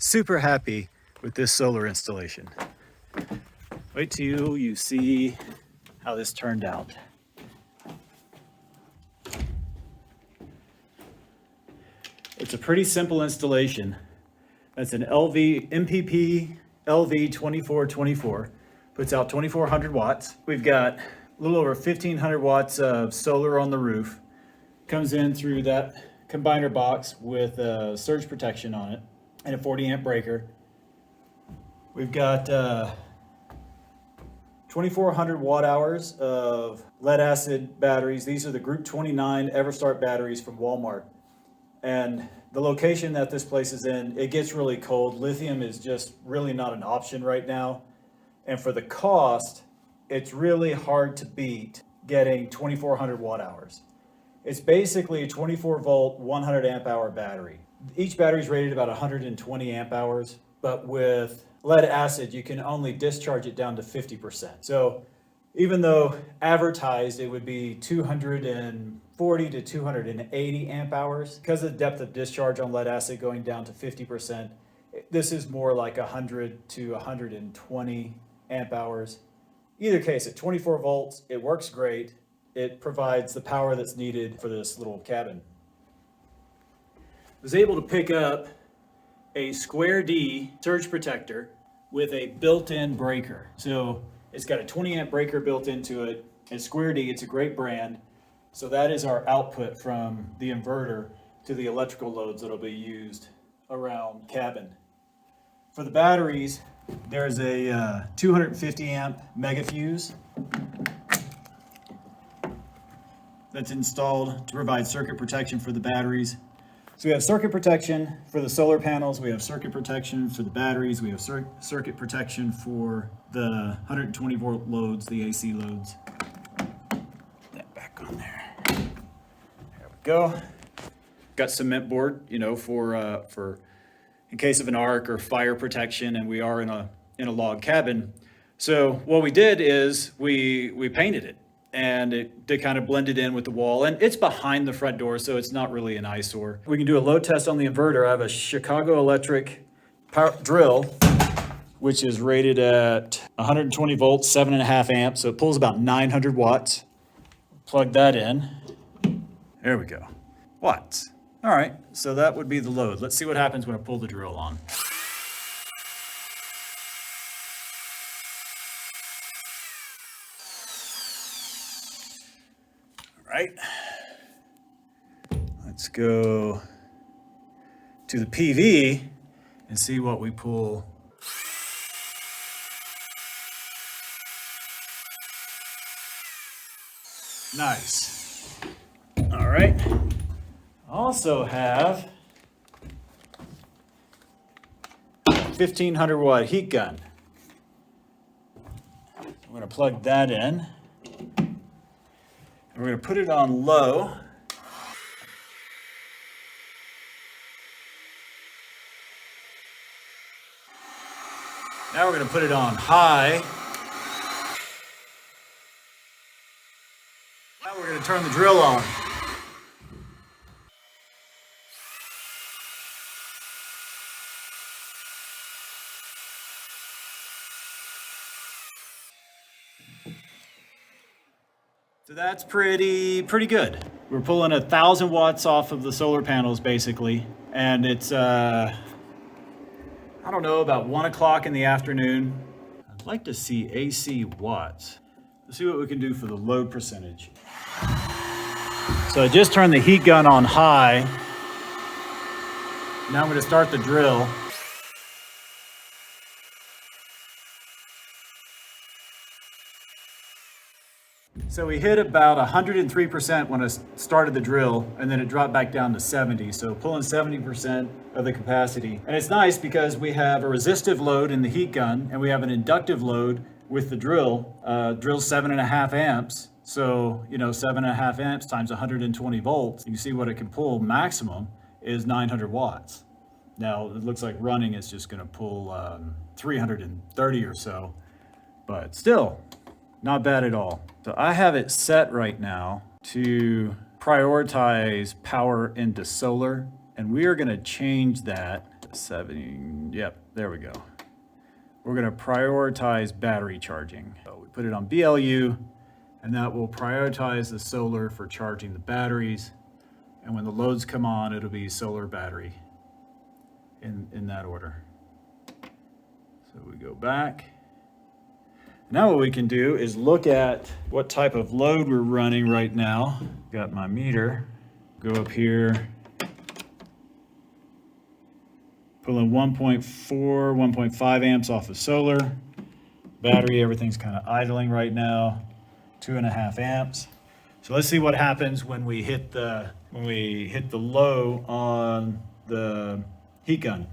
Super happy with this solar installation. Wait till you see how this turned out. It's a pretty simple installation. That's an MPP LV2424. Puts out 2400 watts. We've got a little over 1500 watts of solar on the roof. Comes in through that combiner box with a surge protection on it and a 40 amp breaker. We've got 2400 watt hours of lead acid batteries. These are the Group 29 Everstart batteries from Walmart. And the location that this place is in, it gets really cold. Lithium is just really not an option right now. And for the cost, it's really hard to beat getting 2400 watt hours. It's basically a 24 volt, 100 amp hour battery. Each battery is rated about 120 amp hours, but with lead acid, you can only discharge it down to 50%. So even though advertised, it would be 240 to 280 amp hours, because of the depth of discharge on lead acid going down to 50%, this is more like 100 to 120 amp hours. Either case, at 24 volts, it works great. It provides the power that's needed for this little cabin. I was able to pick up a square D surge protector with a built-in breaker. So it's got a 20 amp breaker built into it. It's square D, it's a great brand. So that is our output from the inverter to the electrical loads that'll be used around cabin. For the batteries, there's a 250 amp mega fuse that's installed to provide circuit protection for the batteries. So we have circuit protection for the solar panels, we have circuit protection for the batteries, we have circuit protection for the 120 volt loads, the AC loads. Put that back on there. There we go. Got cement board, for in case of an arc or fire protection, and we are in a log cabin. So what we did is we painted it, and it kind of blended in with the wall, and it's behind the front door, so it's not really an eyesore. We can do a load test on the inverter. I have a Chicago Electric power drill, which is rated at 120 volts, 7.5 amps, so it pulls about 900 watts. Plug that in. There we go. Watts. All right, so that would be the load. Let's see what happens when I pull the drill on. All right, let's go to the PV and see what we pull. Nice. All right. Also have a 1500 watt heat gun. I'm going to plug that in. And we're going to put it on low. Now we're going to put it on high. Now we're going to turn the drill on. So that's pretty good. We're pulling 1,000 watts off of the solar panels basically, and it's I don't know, about 1 o'clock in the afternoon. I'd like to see AC watts. Let's see what we can do for the load percentage. So I just turned the heat gun on high. Now I'm going to start the drill. So we hit about 103% when I started the drill, and then it dropped back down to 70. So pulling 70% of the capacity. And it's nice because we have a resistive load in the heat gun, and we have an inductive load with the drill. Drill's 7.5 amps. So, 7.5 amps times 120 volts. You see what it can pull maximum is 900 watts. Now it looks like running is just going to pull 330 or so, but still not bad at all. So I have it set right now to prioritize power into solar, and we are going to change that 70, yep, there we go. We're gonna prioritize battery charging. So we put it on BLU, and that will prioritize the solar for charging the batteries. And when the loads come on, it'll be solar battery in that order. So we go back. Now what we can do is look at what type of load we're running right now. Got my meter, go up here, pulling 1.4, 1.5 amps off of solar. Battery, everything's kind of idling right now, 2.5 amps. So let's see what happens when we hit the low on the heat gun.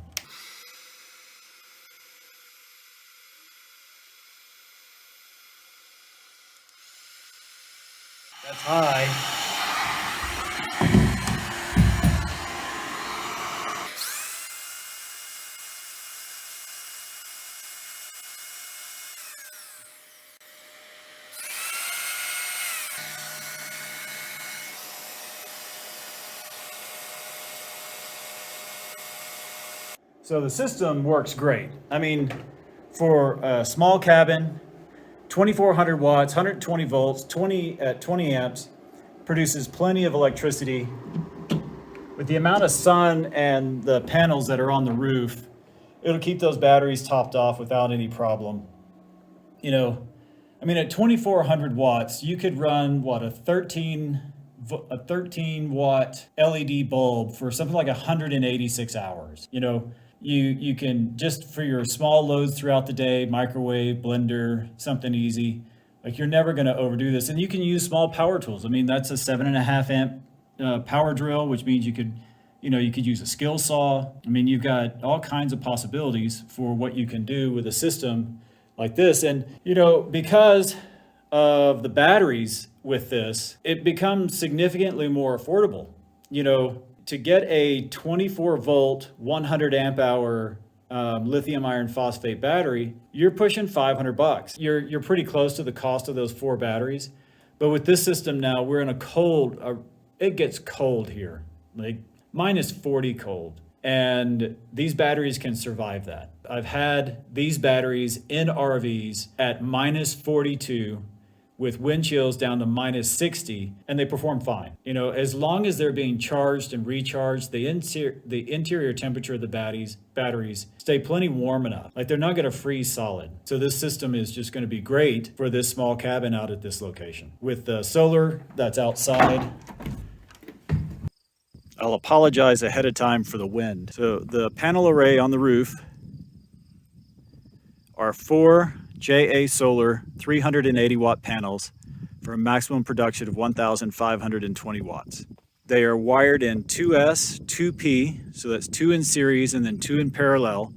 That's high. So the system works great. I mean, for a small cabin, 2,400 watts, 120 volts, 20 amps, produces plenty of electricity. With the amount of sun and the panels that are on the roof, it'll keep those batteries topped off without any problem. You know, I mean, at 2,400 watts, you could run, what, a 13 watt LED bulb for something like 186 hours. You know, you can, just for your small loads throughout the day, microwave, blender, something easy. Like, you're never going to overdo this. And you can use small power tools. I mean, that's a 7.5 amp power drill, which means you could use a skill saw. I mean, you've got all kinds of possibilities for what you can do with a system like this. And, you know, because of the batteries with this, it becomes significantly more affordable. You know, to get a 24 volt, 100 amp hour lithium iron phosphate battery, you're pushing $500. You're pretty close to the cost of those 4 batteries. But with this system now, we're in a cold, it gets cold here, like minus 40 cold. And these batteries can survive that. I've had these batteries in RVs at minus 42 with wind chills down to minus 60, and they perform fine. You know, as long as they're being charged and recharged, the interior temperature of the batteries stay plenty warm enough. Like, they're not gonna freeze solid. So this system is just gonna be great for this small cabin out at this location. With the solar that's outside, I'll apologize ahead of time for the wind. So the panel array on the roof are 4 JA Solar 380 watt panels for a maximum production of 1,520 watts. They are wired in 2S, 2P, so that's 2 in series and then 2 in parallel.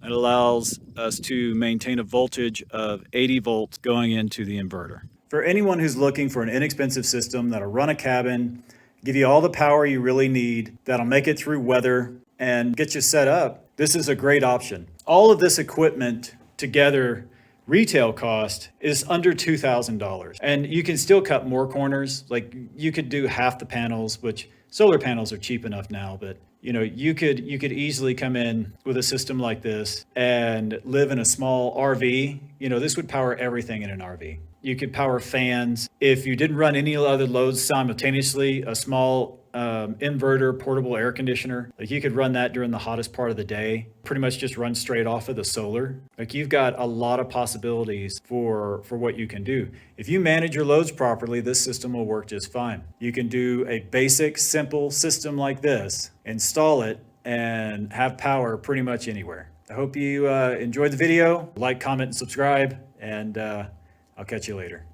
That allows us to maintain a voltage of 80 volts going into the inverter. For anyone who's looking for an inexpensive system that'll run a cabin, give you all the power you really need, that'll make it through weather and get you set up, this is a great option. All of this equipment together, retail cost is under $2,000. And you can still cut more corners. Like, you could do half the panels, which solar panels are cheap enough now, but you know, you could easily come in with a system like this and live in a small RV. You know, this would power everything in an RV. You could power fans. If you didn't run any other loads simultaneously, a small inverter, portable air conditioner, like, you could run that during the hottest part of the day, pretty much just run straight off of the solar. Like, you've got a lot of possibilities for what you can do. If you manage your loads properly, this system will work just fine. You can do a basic, simple system like this, install it, and have power pretty much anywhere. I hope you enjoyed the video. Like, comment, and subscribe, and I'll catch you later.